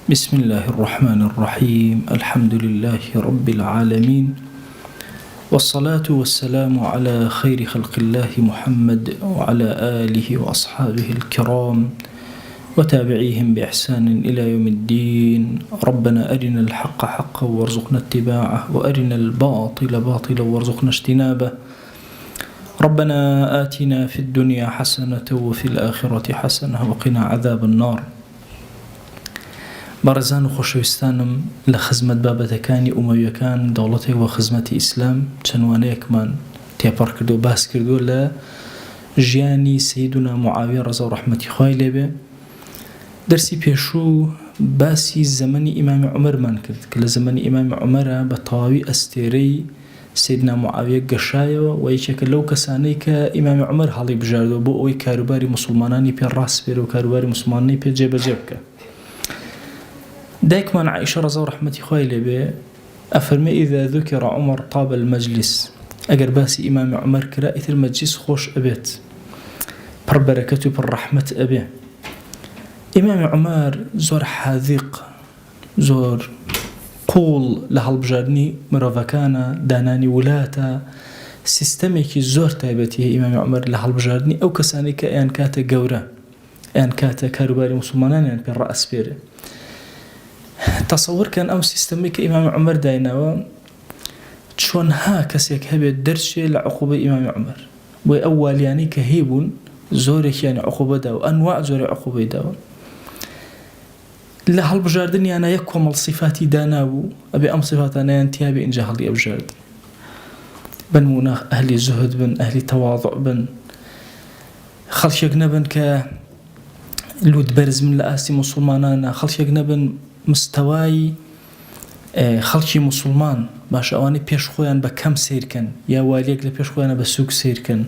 بسم الله الرحمن الرحيم. الحمد لله رب العالمين، والصلاة والسلام على خير خلق الله محمد وعلى آله وأصحابه الكرام وتابعيهم بإحسان إلى يوم الدين. ربنا أرنا الحق حقا وارزقنا اتباعه، وأرنا الباطل باطلا وارزقنا اجتنابه. ربنا آتنا في الدنيا حسنة وفي الآخرة حسنة وقنا عذاب النار. بارزان و خۆشەویستانم لە خزمەت بابەتەکانی ئومەویەکان دەوڵەتێک وە خزمەتی ئیسلام چەندوانەیەکمان تێپەڕ کردو و باس کردو لە ژیانی سەیدونا معاویە ڕەزا و ڕەحمەتی خوای لێبێ. دەرسی پێشوو باسی زەمەنی ئیمامی عومەرمان کرد کە لە زەمەنی ئیمامی عومەرە بە تەواوی ئەستێرەی سەیدنا معاویە گەشایەوە و یەکێکە لەو کەسانەی کە ئیمامی عومەر هەڵی بژاردەوە بۆ ئەوەی کاروباری موسڵمانانی پێ ڕاستبێرە و کاروباری موسڵمانانی پێ جێبەجێ بکە. دايكمان عائشة رضا ورحمتي خوي لبي أفرمي إذا ذكر عمر طاب المجلس، أجر باسي إمام عمر كرائث المجلس خوش أبيت بر بركته بر رحمة أبيه. إمام عمر زور حاذق زور قول لهالبجارني مرافكانا داناني ولاتا سيستميكي زور تايبتي إمام عمر لهالبجارني أو كساني كأن كاتا جورا أن كاتا كاروباري مسلمانان يعني بالرأس بيري. تصور كان أو سيستمي كإمام عمر دايناوا شون ها كسيك هبي درشة لعقوبة إمام عمر وأول يعني كهيب زورك يعني عقوبة داو أنواع زور عقوبة داو لهال بجاردني أنا يكوم الصفات داناو أبي أم صفات أنا انتهى بإنجاه لي أبجارد بن مناخ أهل زهد بن أهل تواضع بن خلش نبن ك لود برز من لآسي مسلمانانا خلش نبن مستواي خەڵکی مسلمان باش ئەوانەی پێش خۆیان بە کەم سیرکەن یا والیەک لە پێش خۆیانە بە سووک سیرکەن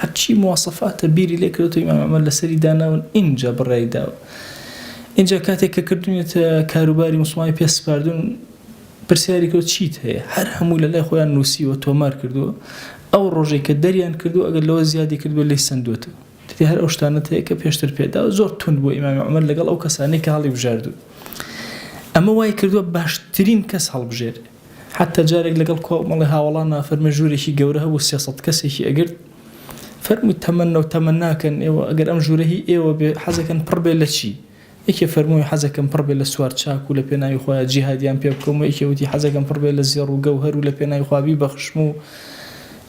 هەرچی مواسەفاتە بیری لێ کردوتە ئیمام عومەر لەسەری داناون ئینجا بڕای داوە. ئینجا کاتێک کە کردوونێتە کاروباری موسڵمانی پێ سپاردون پرسیاری کرد چیت هەیە، هەر هەموو لە لای خۆیان نووسیوە تۆمار کردووە. ئەو ڕۆژێک کە دەریان کردو ئەگەر لەوە زیادی کردووە لێی سندوتە دەتی هەر ئەو شتانەت هەیە کە پێشتر پێداوە زۆر تند بۆ ئیمام عومەر لەگەڵ ئەو کەسانەی کە هەڵی بژاردوو. ئەمە وای کردووە باشترین کەس هەڵبژێرێ. حتا جارێک لەگەڵ کۆمەڵی هاوڵانە فەرمە ژوورێکی گەورە هەبوو 300 کەسێکی ئەگرت فەرمووی تەمەنە و تەمەناکەن ئێوە ئەگەر ئەم ژوورەی ئێوە بێ حەزەکەن پڕ بێ لە چی؟ یەکێ فەرمووی حەزەکەم پڕ بێ لە سوار چاک و لە پێناوی خۆیان جیهادیان پێ بکەم و یەکێ وتی حەزەکەم پڕ بێ لە زێڕ و گەوهەر و لە پێناوی خوا بیبەخشم و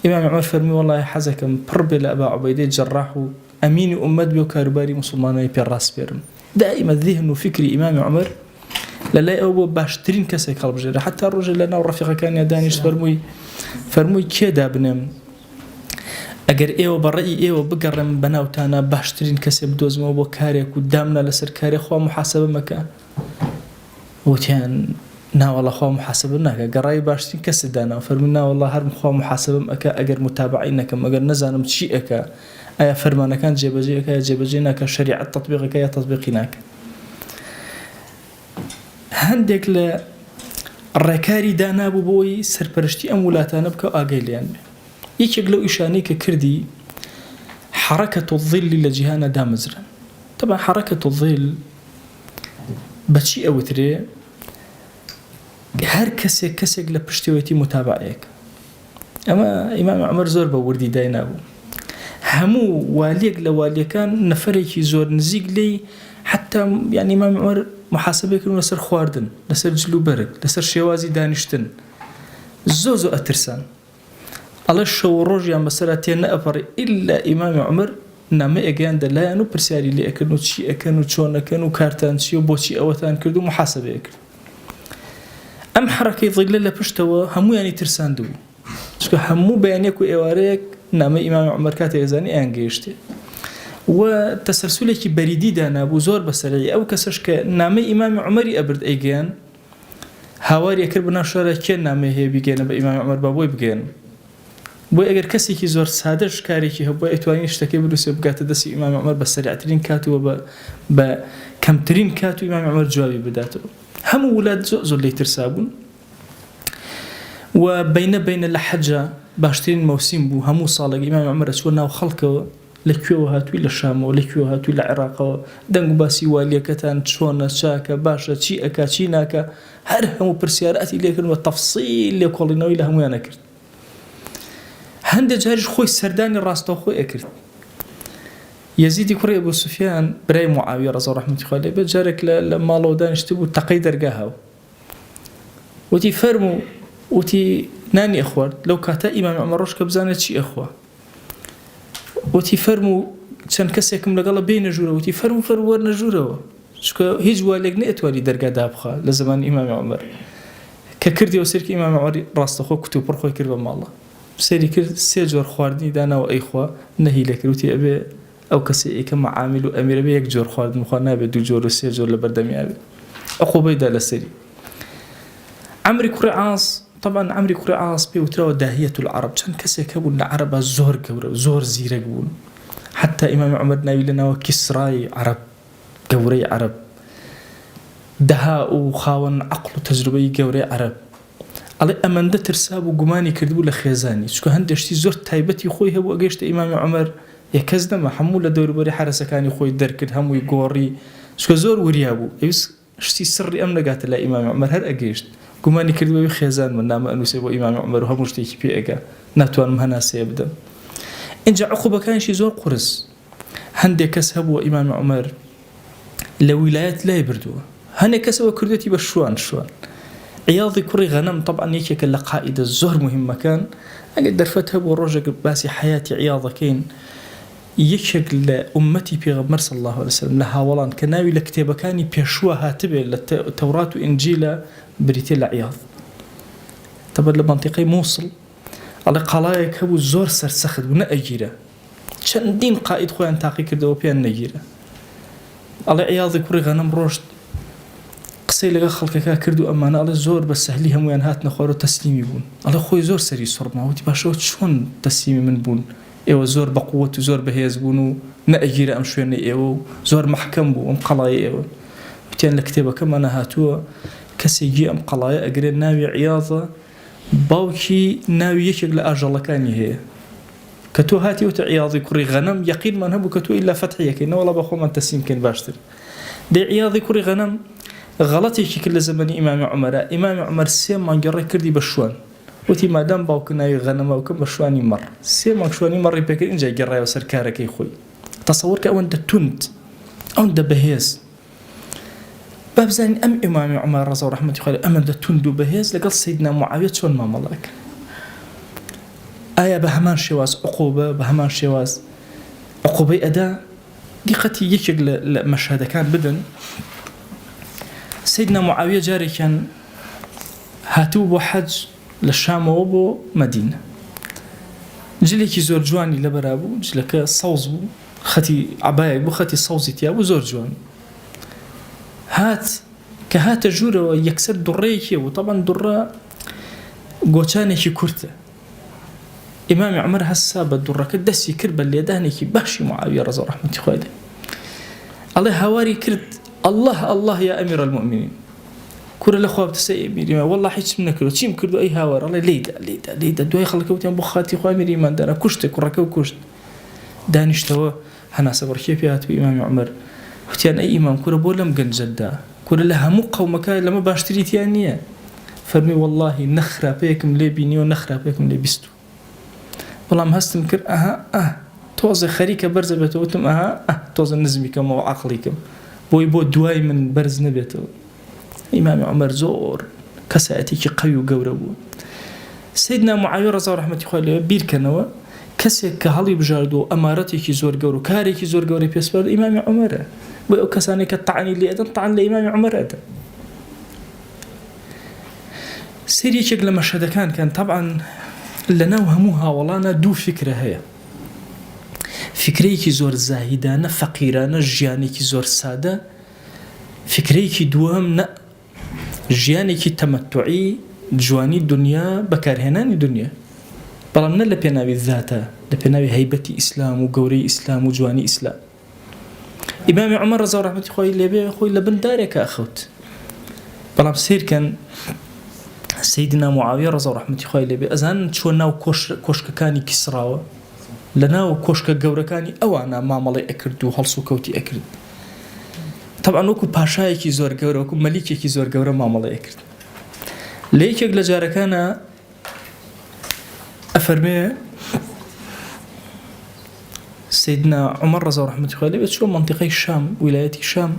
ئیمام عومەر فەرمووی وەڵڵاهی حەزەکەم پڕ بێ لە ئەبا عوبەیدەی جەڕاح و ئەمینی ئوممەت بێ و کاروباری موسڵمانەی پێ ڕاست بێرم. دائما ذهن و فکری ئیمام عومەر لەلای ئەو بۆ باشترین کەسێک هەڵبژێرە. حتا ڕۆژێ لە ناو ڕەفیقەکانیان دانیشت فەرمووی کێدا بنێم ئەگەر ئێوە بەڕێی ئێوە بگەڕێم بەناوتانە باشترین کەسێ بدۆزمەوە بۆ کارێک و دامنا لەسەر کارێ خوا محاسبە مەکە. وتیان ناوەڵە خوا محاسبە ناکە گەڕای باشترین کەسێ داناوە فەرمووی ناوەڵە هەر خوا محاسبەم ئەکە ئەگەر متابعی نەکەم ئەگەر نەزانم چی ئەکە ئایا فەرمانەکان جێبەجێ ئەکە یا جێبەجێ ناکە شەریعەت تەطبیقەکە یا تەطبیقی ناکە. هەندێک لە ڕێکاری دانابوو بۆی سەرپەرشتی ئەم وڵاتانە بکە و ئاگای لێیان بێ. یەکێک لەو ئیشانەی کە کردی حەرەکەت الظیلی لە جیهانە دامەزران. طبعا حەرەکەت الظیل بەچی ئەوترێ؟ هەر کەسێک لە پشتیوەتی متابعەیەک. ئەمە ئیمام عومەر زۆر بە وردی داینابوو. هەموو والیەک لە والیەکان نەفەرێکی زۆر نزیک لێی حتا یعنی ئیمام عومەر محاسبەکردن لەسەر خواردن لەسەر جلو بەرگ لەسەر شێوازی دانیشتن زۆ ئەترسان ئەڵێ شەو ڕۆژیان بەسەرا تێ نەئەپەڕی ئیلا ئیمامی عومەر نامە ئەگەیان دەلایەن و پرسیاری لێ ئەکردن و چی ئەکەن و چۆنەکەن و کارتان چی و بۆچی ئەوەتان کرد و محاسبەیە کرد. ئەم حەرەکەی ظیلە لە پشتەوە هەموویانی ترساندبوو چونکە هەموو بەیانێک و ئێوارەیەک نامە ئیمامی عومەر کاتێک ئەزانی ئەیان گەیشتێ و تەسەلسولێکی بەریدی دانابوو زۆر بەسەرەی ئەو کەسەش کە نامەی ئیمامی عومەری ئەبرد ئەیگەیان هاواری ئەکرد بەناو شارە کێ نامەی هەیە بیگەێنە بە ئیمامی عومەر با بۆی بگەێن بۆی ئەگەر کەسێکی زۆر سادەش کارێکی هەبووە ئەتوانین شتەکەی بنووسێ بگاتە دەستی ئیمامی عومەر بە سەریعترین کاتەوە بە کەمترین کات و ئیمامی عومەر جوابی بداتەوە. هەموو وڵات زۆر لێی ترسابوون و بینە لە حەجە باشترین مەوسیم بوو هەموو ساڵێک ئیمامی عومەر ئەچووە ناو خەڵکەوە لەکوێوە هاتووی لە شامەوە لەکوێوە هاتووی لە عێراقەوە دەنگ و باسی والیەکەتان چۆنە چاکە باشە چی ئەکا چی ناکە هەر هەموو پرسیاراتی لێکردن بە تەفسیل لێکۆڵینەوەی لە هەمویانە کرد هەندێک جاریش خۆی سەردانی ڕاستەوخۆی ئەکرد یەزیدی کوڕی ئەبوو سوفیان برای معاویە ڕەزا ڕەحمەتی خوا لێ بێت جارێک لە ماڵەوە دانیشتی بوو تەقەی دەرگا هاو وتی فەرموو وتی نانی ئەخوارد لەو کاتە ئیمامی عومەر ڕۆژ کە بزانێت چی ئەخوا وتی فەرموو چەند کەسێکم لەگەڵە بینە ژوورە وتی فەرموو وەرنە ژوورەوە چونکە هیچ والێک نەئەتوانی دەرگا دابخا لە زمانی ئیمامی عومەر کە کردیەوە سەرکی ئیمامی عومەر ڕاستەخۆ کتوپڕ خۆی کرد بە ماڵە سەیری کرد سێ جۆر خواردنی داناوە ئەیخوا نەهی لەکرد وتی ئەبێ ئەو کەسێ کە معامل و ئەمیرە بێ یەک جۆر خواردن خوا نابێت دوو جۆر و سێ جۆر لە بەردەمیان بێت ئەخۆبەیدا لەسەری عەمری کوڕی عاص طبعا عەمری کوڕی عاص پێ وتراوە داهیەة العەرەب چەند کەسێک هەبوون لە عەرەبا زۆر گەورە زۆر زیرەک بوون حتا ئیمامی عومەر ناوی لەناوە کیسرای عەرەب گەورەی عەرەب دەها و خاوەن عەقڵ و تەجروبەی گەورەی عەرەب ئەڵێ ئەمەندە ترسا بوو گومانی کردبوو لە خێزانی چونکە هەندێک شتی زۆر تایبەتی خۆی هەبوو ئەگەیشتە ئیمامی عومەر یەکەس دەمە هەموو لە دەوروبەری حارەسەکانی خۆی دەرکرد هەمووی گۆڕی چونکە زۆر وریا بوو ئەویست شتی سڕی ئەم نەگاتە لای ئیمامی عومەر هەر ئەگەیشت گومانی کردبووی خێزان من نامە ئەنووسێ بۆ ئیمامی عومەر و هەموو شتێکی پێ ئەگا ناتوانم هەناسەیە بدەم اینجا عقوبەکانیشی زۆر قورس هەندێک کەس هەبووە ئیمامی عومەر لە ویلایەت لای بردووە هەندێک کەسەوە کردوێتی بە شوان عیاضی کوڕی غەنەم طبعا یەکێکە لە قائیدە زۆر مهمەکان ئەگەر دەرفەت هەبوو ڕۆژێک باسی حیاتی عیاضەکەین یەکێک لە ئومەتی پێغەمبەر صلی الله علیه وسلم لە هاوڵان کە ناوی لە کتێبەکانی پێشووە هاتبێ لە تەورات و ئینجیلە بریتێ لە عیاض تەبەر لە منطقەی مووسڵ ئەڵێ قەڵایەک هەبوو زۆر سەرسەخت بوو نەئەگیرە چەندین قائید خۆیان تاقی کردەوە پێیان نەگیرە ئەڵێ عیاضی کوڕی غەنەم ڕۆشت قسەی لەگە خەڵکەکە کرد و ئەمانە ئەڵێ زۆر بە سەهلی هەمویان هاتنە خوار و تەسلیمی بوون ئەڵێ خۆی زۆر سەری سوڕما وتی باشەوە چۆن تەسلیمی من بوون ئێوە زۆر بەقووەت و زۆر بەهێز بوون و نەئەگیرە ئەم شوێنە ئێوە و زۆر محکەم بوو ئەم قەڵایە ئێوە وتیان لە کتێبەکەمانە هاتووە کەسێکی ئەم قەڵایە ئەگرێت ناوی عیاضە باوکی ناوی یەکێک لە ئاژەڵەکانی هەیە کە تۆ هاتیوتە عیاضی کوڕی غەنەم یەقینمان هەبوو کە تۆ ئیلا فەتحیەکەی نەوەڵا بە خۆمان تەسلیم بکەین باشتر دەی عیاضی کوڕی غەنەم غەڵەتێکی کرد لە زەمەنی ئیمامی عومەرە ئیمامی عومەر سێ مانگی ڕێ کردی بە شوان وتی مادام باوکە ناوی غەنەمە بکەم بە شوانی مەڕ سێ مانگ شوانی مەڕی پێکرد اینجا گەڕایەوە سەر کارەکەی خۆی تەسەووەر کە ئەوەندە توند ئەوەندە بەهێز با بزانین ئەم ئیمامی عومەر ڕەزا و ڕەحمەتی خوا لێ ئەمەندە توند و بەهێز لەگەڵ سەیدنا معاویە چۆن مامەڵەکە ئایا بە هەمان شێواز عقوبە بە هەمان شێواز عقوبەی ئەدا دیقەتی یەکێک لە مەشهەدەکان بدن سيدنا معاوية جارێکیان هاتوو بۆ حەج لە شامەوە بۆ مەدینە جلێکی زۆر جوانی لەبەرا بوو جلەکە سەوز بوو خەتی عەبایەک بوو خەتی سەوزی تیا بوو زۆر جوان هات کە هاتە ژوورەوە یەکسەر دوڕەیەکی بوو طبعا دوڕە گۆچانێکی کورتە ئیمامی عومەر هەسا بە دوڕەکە دەستی کرد بە لێدانێکی باشی معاویە ڕەزا ڕەحمەتی خوا لێ ئەڵێ هاواری کرد الله يا أمير المؤمنين كل الأخوة بتسأل أميري والله حيش منك لو تيم كردو أي هاور الله ليدا دوي خلك وتيم بخاتي خو أميري ما دانا كشت كركو كشت دانش توا هنا صبر كيفيات بإمام عمر وتيان أي إمام كل بولم جنجدا كل لها مقاومة لما باشتري تيانية فرمي والله نخرة بيكم لي بيني ونخرة بيكم لي بيستو والله مهستم كر توزع خريكة برزة بتوتم توزع نزمكم وعقلكم بۆ دوای من بەرز نەبێتەوە ئیمامی عومەر زۆر کەسایەتێکی قەوی و گەورە بوو سەیدنا معاویە ڕەزا و ڕەحمەتی خوا لێ بیرکەنەوە کەسێک کە هەڵی بژاردووە ئەمارەتێکی زۆر گەورە و کارێکی زۆر گەورەی پێسپارد ئیمامی عومەرە بۆ ئەو کەسانێک کە تەعنی لێ ئەدەن تەعن لە ئیمامی عومەر ئەدەن سەریەکێک لە مەشهەدەکان کەن طبعا لەناو هەموو هاوڵانە دوو فکرە هەیە فکرەیەکی زۆر زاهیدانە فەقیرانە ژیانێکی زۆر سادە فکرەیەکی دووەم نە ژیانێکی تەمەتوعی جوانی دنیا بەکارهێنانی دنیا بەڵام نە لە پێناوی ذاتە لە پێناوی هەیبەتی ئیسلام و گەورەی ئیسلام و جوانی ئیسلام ئیمامی عومەر ڕەزا و ڕەحمەتی خوای لێبێ خۆی لە بن دارێکە ئەخەوت بەڵام سیرکەن سەیدنا معاویە ڕەزا و ڕەحمەتی خوای لێبێ ئەزانن چۆن ناو کۆشکەکانی کیسراوە لەناو کۆشکە گەورەکانی ئەوانە مامەڵی ئەکرد و هەڵس و کەوتی ئەکرد. طبعا وەکو پاشایەکی زۆر گەورە وەکو مەلیکێکی زۆر گەورە مامەڵی ئەکرد. لە یەکێک لە جارەکانە ئەفەرمێ سيدنا عمر رضا رحمة الله عليه شو منطقة الشام ولاية الشام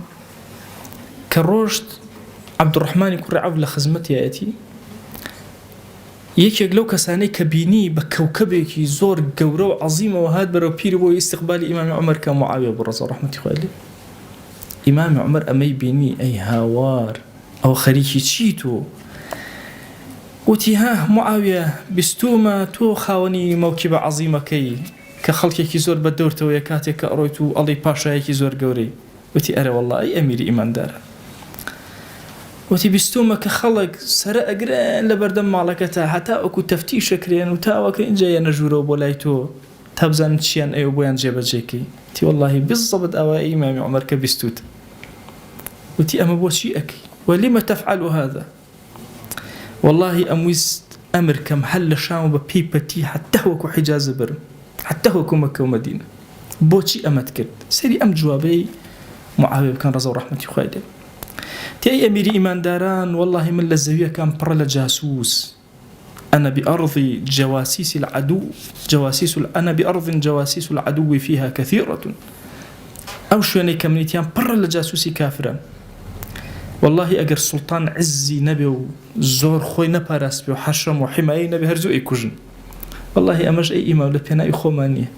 كروشت عبد الرحمن كوري عوف لخزمتي ياتي يكيك لو كساني كبيني بكوكبك زور قورو عظيمة وهاد برو بيرو استقبال إمام عمر كمعاوية برضا رحمة الله عليه. إمام عمر أمي بيني أي هاوار أو خريكي تشيتو وتي معاوية بستوما تو خاوني موكبة عظيمة كي كخلقك زور بدورته ويكاتك أرويتو الله باشايك زور قوري وتي أرى والله أي أمير إيمان دار وتي بستوما كخلق سرق قران لبردم مالكتا حتى أكو تفتيش كريان وتاوك إن جاي نجورو بولايتو تابزان تشيان أيو بويان جيبا جيكي تي والله بالضبط أوا إمام عمر كبستوت وتي أما بوشيئك ولما تفعل هذا والله أمويس أمر كم حل شام ببيبتي حتى هو حجاز برم حتى هو مكة ومدينة بوشي أما تكرد سيري أم جوابي معاوية كان رضا ورحمة الله تي أي أمير إيمان داران والله من للزاوية كان برلا جاسوس أنا بأرض جواسيس العدو أنا بأرض جواسيس العدو فيها كثيرة أو شو يعني كمنيتيان برلا جاسوسي كافرا والله أجر سلطان عزي نبي وزور خوي نبارس بي وحشرم وحماية نبي هرزوئي كوجن والله أمج أي إمام لبينا إخوانية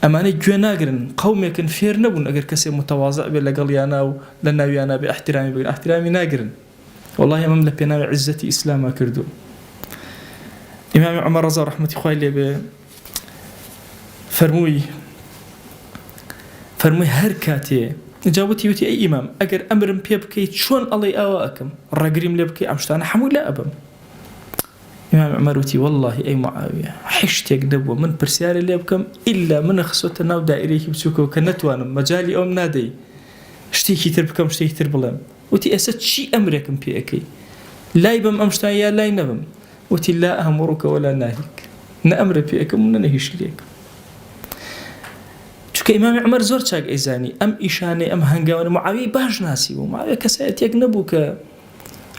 أماني جوناغرن قومي كان فير نبون أجر كسي متواضع بي لقليانا لناويانا باحترامي بي احترامي ناغرن والله أمام لبينا عزتي إسلاما كردو. إمام عمر رضا رحمة الله عليه فرموي هركاتي جاوبتي يوتي أي إمام أجر أمر بيبكي شون الله أواكم الرجريم لبكي أمشتانا حمول لا أبم. إمام عمر وتي والله أي معاوية حشت يقدبوا من برسياري لبكم إلا من خصوتنا ودائريك بسوكو كنتوانا مجالي أم نادي اشتيكي تربكم اشتيكي تربلم وتي أسد شي أمركم بيأكي لا يبم أمشتان يا لا ينبم وتي لا أمرك ولا ناهيك نأمر بيأكم وننهيش ليك. چونکە ئیمامی عومەر زۆر چاک ئەیزانی ئەم ئیشانەی ئەم هەنگاوانە معاویە باش ناسی بوو معاویە کەسایەتێک نەبوو کە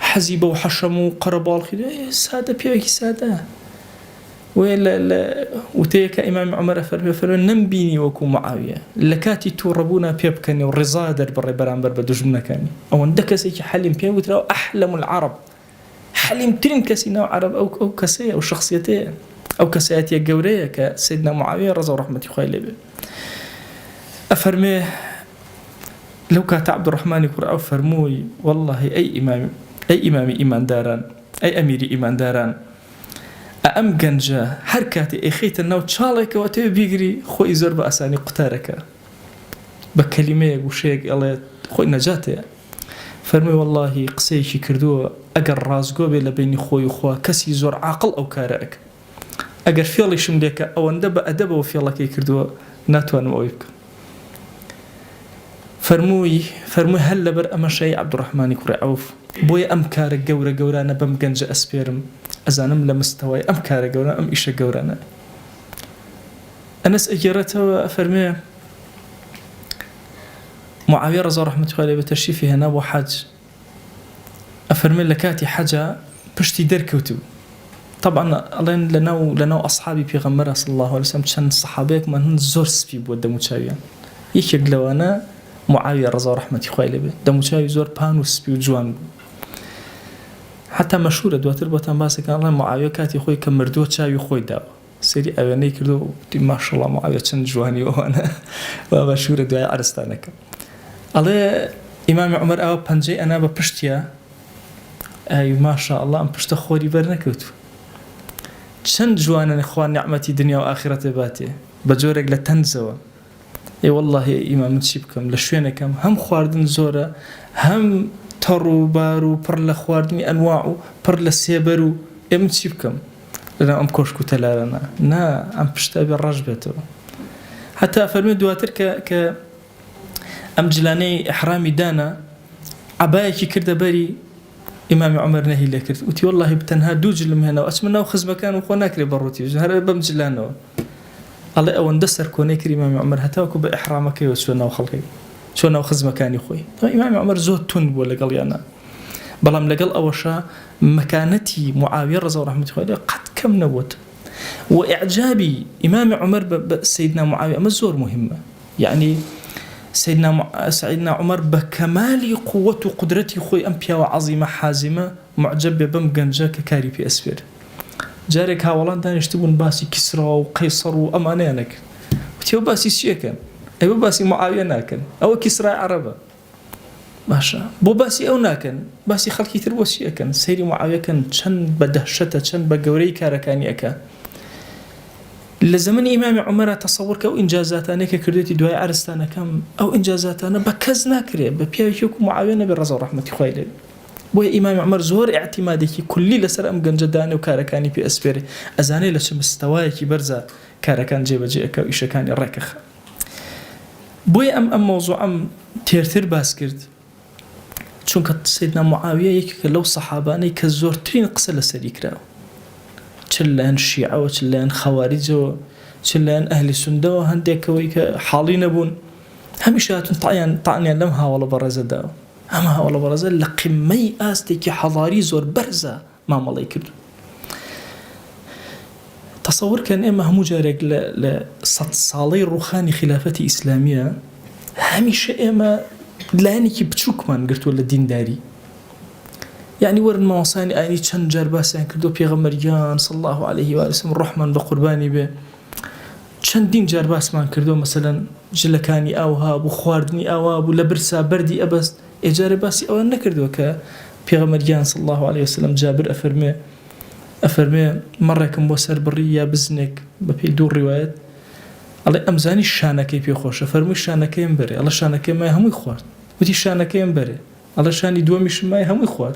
حەزی بەو حەشەم و قەرەباڵخی سادە پیاوێکی سادە وتەیە کە ئیمامی عومەر فەرمێ نەمبینی وەکو معاویە لە کاتی تووڕەبوونا پێ بکەنی و ڕێزا دەربڕێ بەرامبەر بە دوژمنەکانی ئەوەندە کەسێکی حەلیم پێ وتراوە ئەحلەم العەرەب حەلیمترین کەسی ناو عەرەب ئەو کەسەیە ئەو شەخسیەتەیە ئەو کەسایەتیە گەورەیە کە سیدنا معاویە ڕەزا و ڕەحمەتی خوای لێ بێ. أفرميه لو كانت عبد الرحمن كرأو فرموي والله أي إمام إيمان داران أي أمير إيمان داران أم جنجا حركاتي أخيت النو تشالك وتبي بيجري خوي زرب أساني قتارك بكلمة وشيء الله خوي نجاته فرمي والله قصيشي كردو أجر رازقو بلا بين خوي وخوا كسي زور عاقل أو كارك أجر في الله شملك أو أندب أدب وفي الله كي كردو ناتوان مويبك فرموي هل لبر أما شيء عبد الرحمن كوري عوف بوي أم كار جورا بم جنج أسبيرم أزانم لمستوى أم كار جورا أم إيش جورانا أنس أجرته فرمي معاوية رضا رحمة الله عليه بتشريفه هنا وحاج أفرمي لكاتي حاجة بشتي دركوتو طبعا الله لنا أصحابي في غمرة صلى الله عليه وسلم كان صحابيك من زورس في بود متشاويان يكجلو أنا معاوية رضا رحمة الله عليه دموشاوي زور بانوس بيوجوان حتى مشهورة دواتر بوتان باسي كان الله معاوية كاتي خوي كمردو شاوي خوي داو سيري أواني كردو ما شاء الله معاوية چند جواني وانا ومشهورة دواء عرستانك الله إمام عمر أو بانجي أنا بپشتيا أي ما شاء الله أم پشت خوري برنكوتو چند جوانا إخوان نعمتي دنيا وآخرة باتي بجورك لتنزوا اي والله يا امام تشيبكم لشوينكم هم خواردن زوره هم ترو بارو برلا خواردني انواعو برلا سيبرو ام تشيبكم لنا ام كوشكو تلالنا نا ام بشتابي الرجبتو حتى فرمي دواتر ك ام جلاني احرامي دانا عبايكي كرده بري امام عمر نهي لكرت وتي والله بتنها دوج لم هنا واتمنى خزمه كانوا خوناكري بروتي هذا بمجلانو الله أوان دسر كونيك إمام عمر هتاوكو بإحرامك وسونا وخلقي سونا وخز مكاني خوي إمام عمر زود تون ولا قال أنا بلام لقال أوشا مكانتي معاوية رضي الله عنه قد كم نوت وإعجابي إمام عمر بسيدنا معاوية مزور مهمة يعني سيدنا عمر بكمال قوة وقدرتي خوي أمبيا وعظيمة حازمة معجب بمجنجا ككاري في أسفل جارك هاولان دانش تبون باسي كسرى وقيصر وأمانينك وتيو باسي شيكن أيوة باسي معاوية ناكن أو كسرى عربة ماشا بو باسي أو ناكن باسي خلقي تربو شيكن سيري معاوية كان چن بدهشته چن بقوري كاركاني أكا لزمن إمام عمر تصور كأو إنجازاتنا ككردتي دواء عرستانا كم أو إنجازاتنا بكزنا كري ببيعيكم معاوية بالرضا ورحمة خويلي بوي إمام عمر زور اعتمادي كل لسر أم جنجداني وكاركاني في أسفره أزاني لش مستواي برزا كاركان جيب جيك وإيش كان الركخ بوي أم موضوع أم تيرتر باسكرد چون سيدنا معاوية يك لو صحاباني كزور ترين قصة لسريكراو چلان شيعة وچلان خوارج وچلان أهل سنة وهنديك ويك حالين بون هميشات طعن لمها ولا برزة داو أما ولا برزة لقمي آستيك حضاري زور برزة ما مالي كرد تصور كان إما همو جارك لصد صالي روخاني خلافة إسلامية هميشة إما لاني بتشوك من قلت ولا دين داري يعني ورن موصاني آني چند جرباسان كردو پیغمبریان صلى الله عليه وآله وسلم الرحمن بقرباني به چندین جرباس من كردو مثلا جلكاني أوها بو خواردني أوها بو لبرسا بردي أبست جرباسي أوها نكردو كا پیغمبریان صلى الله عليه وسلم جابر أفرمي مرة كم بوسر بريا بزنك بپی دور روايات الله أمزاني الشانكي بي خوش أفرمي الشانكي ينبري الله الشانكي ما همو يخوارد ودي الشانكي ينبري الله شاني دوامش ما همو يخوارد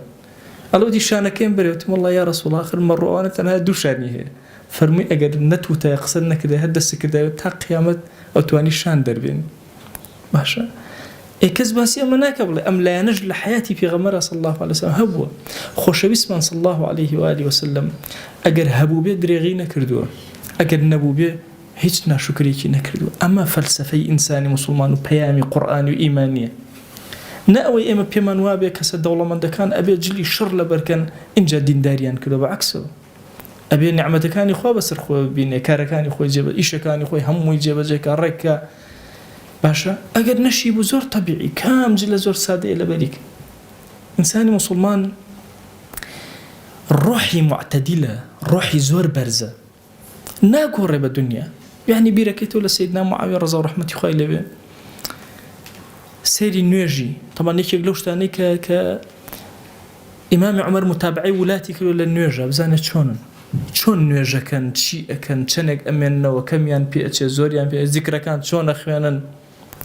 الله ودي شانكي ينبري وتم الله يا رسول الله آخر مرة وأنا تنها دو شاني هي فرمي أجر نتوتا يقصدنا كده هدس كده تا قيامت أو تواني شان دربين ماشا إكز باسي أما ناكبل أم لا ينجل حياتي في غمرة صلى الله عليه وسلم هبوه خوش بسمان صلى الله عليه وآله وسلم أجر هبو بي دريغي نكردوه أجر نبو بي هيج ناشكريكي نكردوه أما فلسفي إنساني مسلمان وبيامي قرآني وإيمانية نأوي إما بيمان وابي كسا دولة من دكان أبي جلي شر لبركن إنجا دين داريان كدو بعكسه أبي نعمة كاني خواه بسر خواه بيني كارا كاني خواه جيبا إيشا كاني خواه هموي جيبا جيكا ركا باشا أقد نشيبو زور طبيعي كام جل زور سادة إلى بالك إنساني مسلمان روحي معتدلة روحي زور برزة ناقو ربا الدنيا يعني بيركيتو لسيدنا معاوية رضا ورحمة خواه به سيري نوجي طبعا يكي قلوش تاني إمام عمر متابعي ولاتي كلو للنوجة بزانة شون نوجة كان شيء كان چنك أميننا وكميان بيئة زوريان بيئة ذكرى كانت شون أخوانا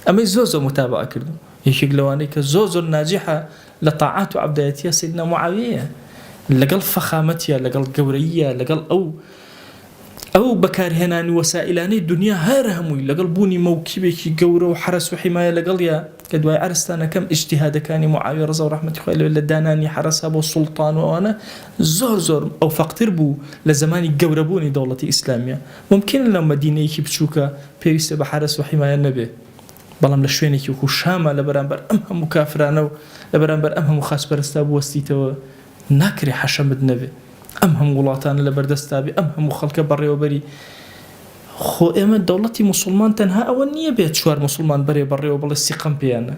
أما زوزو متابعة كلو يكي قلواني كزوزو الناجحة لطاعات وعبدالتيا سيدنا معاوية لقل فخامتيا لقل قورية لقل أو بكار هناني وسائلاني الدنيا هارهموي لقل بوني موكبك قورة وحرس وحماية لقل يا كدواي عرستانا كم اجتهاد كاني معاوية رضا ورحمة الله إلا داناني حرسها بو السلطان وأنا زور أو فقطر بو لزماني قوربوني دولة إسلامية ممكن لما دينيكي بتشوكا بيوست بحرس وحماية النبي بلام لشوينيكي وكو شامة لبرانبر أمهم مكافرانو لبرانبر أمهم خاص برستا بوستيتو ناكري حشمد النبي أمهم غلاطان لبردستابي أمهم خلق بري وبري خو إما دولتي مسلمان تنها أول نية بيت شوار مسلمان بري وبلا استقام بيانا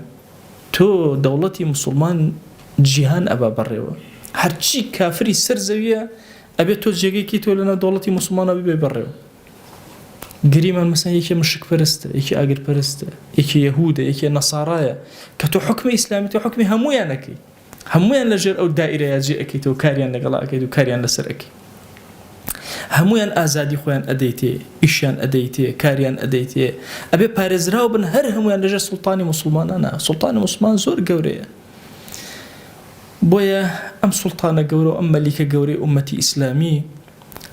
تو دولتي مسلمان جيهان أبا بري هرچي كافري سرزوية أبي تو جيجي كي تو لنا دولتي مسلمان أبي بري قريما مثلا يكي مشرك فرسته يكي آقر فرسته يكي يهودة يكي نصارايا كتو حكم إسلامي تو حكم همويانكي همويان لجر أو دائرة يجيئكي تو كاريان لقلاءكي تو كاريان لسركي همویان آزادی خوان أديتي إيشان أديتي كاريان أديتي أبي بارزراو بن هر همویان لجر سلطاني مسلمان أنا سلطاني مسلمان زور قوري بويا أم سلطان قوري أم ملك قوري أمتي إسلامي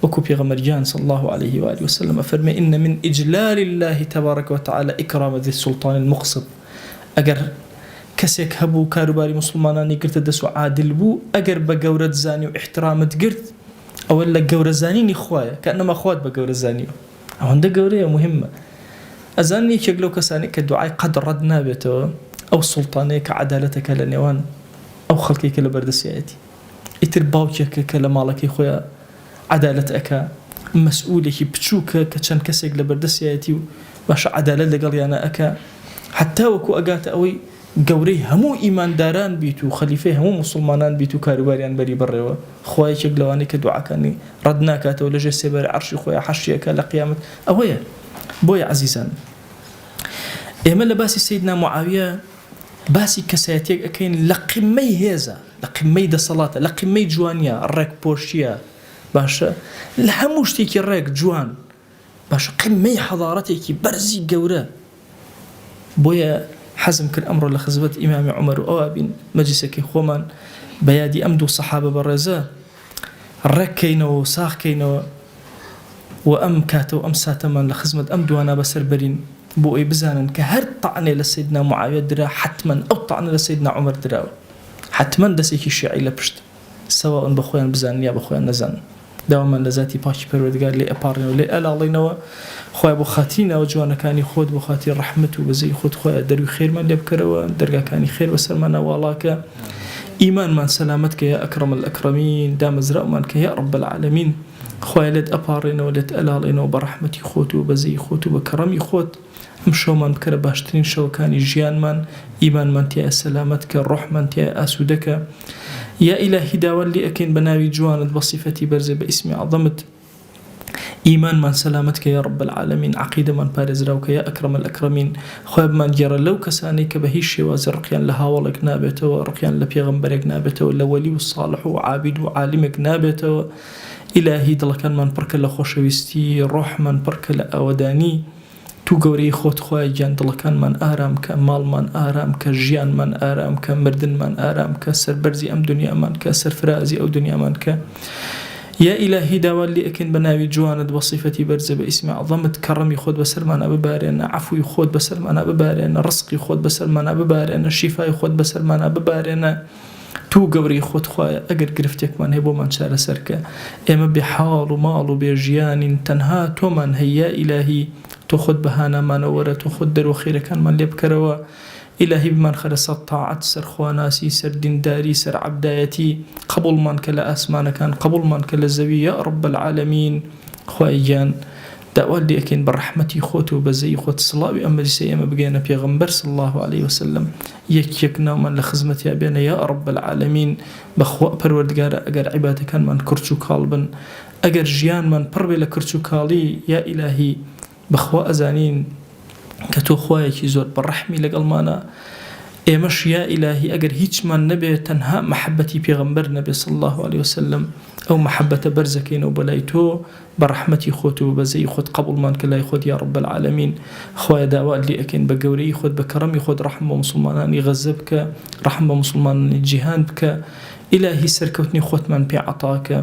وكو بيغمرجان صلى الله عليه وآله وسلم أفرمي إن من إجلال الله تبارك وتعالى إكرام ذي السلطان المقصد أجر كسيك هبو كاروباري مسلماناني قرت دسو عادل بو أجر بقورة زاني واحترامت قرت أولا قورة زانيني خوايا كأنما أخوات بقورة زانيو هەندە گەورەیە مهمە. ئەزان یەکێک لەو کەسانی کە دوعای قەد ڕەت نابێتەوە ئەو سوڵتانەیە کە عەدالەتەکە لە نێوان ئەو خەڵکێکە لە بەردەستایەتی. ئیتر باوکێکە کە لە ماڵەکەی خۆیان عەدالەت ئەکا، مەسئولێکی بچووکە کە چەند کەسێک لە بەردەستایەتی و باشە عەدالەت لەگەڵیانە ئەکا، حتا وەکو ئەگاتە ئەوەی گەورەی هەموو ئیمانداران بیت و خەلیفەی هەموو موسڵمانان بیت و کاروباریان بەری بڕێەوە، خوا یەکێک لەوانەی کە دوعاکانی ڕەت ناکاتەوە لەژێر سێبەر عەرشی خۆیان حەشریەکە لە قیامەت ئەوەیە. بۆیە عەزیزان ئێمە لە باسی سەیدنا موعاویە باسی کەسایەتێک ئەکەین لە قمەی هێزە، لە قمەی دەسەڵاتە، لە قمەی جوانیە، ڕێک پۆشیە، باشە لە هەموو شتێکی ڕێک جوان، باشە قمەی حەضارەتێکی بەرزی گەورە. بۆیە حەزم کرد ئەمڕۆ لە خزمەت ئیمامی عومەر و ئەوا بین مەجلیسەکەی خۆمان بە یادی ئەم دوو سەحابە بەڕێزە ڕێککەینەوە و ساغکەینەوە و ئەم کاتە و ئەم ساتەمان لە خزمەت ئەم دوانە بەسەر بەرین بۆ ئەوی بزانن کە هەر تەعنێ لە سەیدنا موعاویە درا حتمەن ئەو تەعنە لە سەیدنا عومەر دراوە، حتمەن دەستێکی شیعی لە پشت، سەواء بە خۆیان بزانن یا بە خۆیان نەزانن. داوامان لە ذاتی پاکی پەروەردگار لێ ئەپاڕێنەوە لێ ئەلاڵێنەوە، خۆی بۆ خاترینەوە جوانەکانی خۆت بۆ خاتی ڕەحمەت و بەزەی خۆت خۆیان دەروی خێرمان لێ بکەرەوە، دەرگاکانی خێر بەسەرمانە واڵاکە، ئیمانمان سەلامەت کە یا ئەکرەم الئەکرەمین، دامەزراومان کە یا ڕەب العالەمین، خۆی لێت ئەپاڕێنەوە لێت ئەلاڵێنەوە بە ڕەحمەتی خۆت و بەزەی خۆت و بە کەڕەمی خۆت. ئەم شەومان بکەرە باشترین شەوەکانی ژیانمان، ئیمانمان تایە سەلامەت کە، ڕۆحمان تایە ئاسوودەکە. یا ئیلاهی داوات لێ ئەکەین بە ناوی جوانت بە صیفەتی بەرزێ بە ئیسمی عەظەمت، ئیمانمان سەلامەت کە یا ڕەب العالەمین، عەقیدەمان پارێزراو کە یا ئەکرەم الئەکرەمین. خۆی بمان گێڕە لەو کەسانەی کە بە هیچ شێوازە ڕقیان لە هاوڵێک نابێتەوە، ڕقیان لە پێغەمبەرێک نابێتەوە، لە وەلی و ساڵح و عابید و عالمێک نابێتەوە. ئیلاهی دڵەکانمان پڕکە لە خۆشەویستی، ڕۆحمان پڕکە لە ئەوەدانی، تو گەورەی خۆت خۆی گیان دڵەکانمان ئارام کە، ماڵمان ئارام کە، ژیانمان ئارام کە، مردنمان ئارام کە، سەربەرزی ئەم دنیامان کە، سەرفرازی ئەو دنیامان کە. یا ئیلاهی داوات لێ ئەکەین بە ناوی جوانت بە صیفەتی بەرزە بە ئیسمی عەظەمت، کەڕەمی خۆت بەسەرمانە ببارێنە، عەفوی خۆت بەسەرمانە ببارێنە، ڕزقی خۆت بەسەرمانە ببارێنە، شیفای خۆت بەسەرمانە ببارێنە. تو گەورەی خۆت خوایە ئەگەر گرفتێکمان هەیە بۆمان چارەسەرکە. ئێمە بێ حاڵ و ماڵ و بێ ژیانین، تەنها تۆمان هەیە ئیلاهی، تۆ خۆت بەهانەمانەوە وەرە، تۆ خۆت دەرو خێرەکانمان لێ بکەرەوە. ئیلاهی بمان خەرە سەر تاعەت، سەر خواناسی، سەر دینداری، سەر عەبدایەتی، قبوڵمان کە لە ئاسمانەکان، قبوڵمان کە لە زەوی، یا ڕەب العالەمین. خوای گیان داوات لێ ئەکەین بە ڕەحمەتی خۆت و بەزەی خۆت سڵاوی ئەم مەجلیسە ئێمە بگەێنە پێغەمبەر صلی الله علیه وسلم، یەک ناومان لە خزمەتیا بێنە یا ڕەب العالەمین. بەخوا پەروەردگارە ئەگەر عیبادەکانمان کرچ و کاڵ بن، ئەگەر ژیانمان پڕ بێ لە کرچ و کاڵی، یا ئیلاهی بەخوا ئەزانین کە تۆ خوایەکی زۆر بەڕەحمی لەگەڵمانە. ئێمەش یا ئیلاهی ئەگەر هیچمان نەبێت تەنها مەحەبەتی پێغەمبەر نەبێ صلی الله علیه وسلم، ئەو مەحەبەتە بەرزەکەینەوە بەلای تۆ بە ڕەحمەتی خۆت و بەزەی خۆت، قبوڵمان کە لای خۆت یا ڕەب العالەمین. خوایە داوات لێ ئەکەین بە گەورەی خۆت، بە کەڕەمی خۆت، ڕەحم بە موسڵمانانی غەزە بکە، ڕەحم بە موسڵمانانی جیهان بکە. ئیلاهی سەرکەوتنی خۆتمان پێ عەتاکە.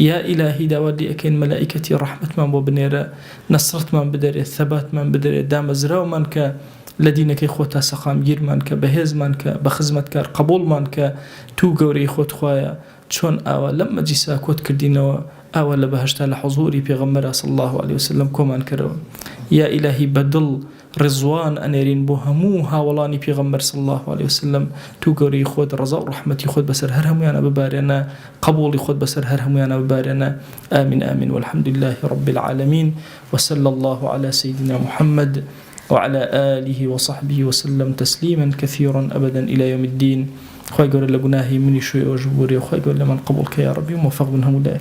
یا ئیلاهی داوات لێ ئەکەین مەلائیکەتی ڕەحمەتمان بۆ بنێرە، نەسرەتمان بدەرێت، ثەباتمان بدەرێت، دامەزراومان کە لە دینەکەی خۆت تا سەقامگیرمان کە، بەهێزمان کە، بە خزمەتکار قبوڵمان کە. تو گەورەی خۆت خوایە چۆن ئاوا لەم مەجلیسا کۆت کردینەوە، ئاوا لە بەهەشتا لە حوزوری پێغەمبەر صلی الله علیه وسلم کۆمان کردەوە. یا ئیلاهی بەدڵ ڕزوان ئەنێرین بۆ هەموو هاوڵانی پێغەمبەر صلی الله علیه وسلم. تو گەورەی خۆت ڕەزا و ڕەحمەتی خۆت بەسەر هەر هەمویانە ببارێنە، قبوڵی خۆت بەسەر هەر هەمویانە ببارێنە. آمین آمین والحمد لله رب العالمين وصلى الله على سيدنا محمد وعلى آله وصحبه وسلم تسليما كثيرا أبدا إلى يوم الدين. خواهي قول لقناهي مني شوي وجبوري، وخواهي قول لمن قبولك يا ربي وموفق بنهم الله.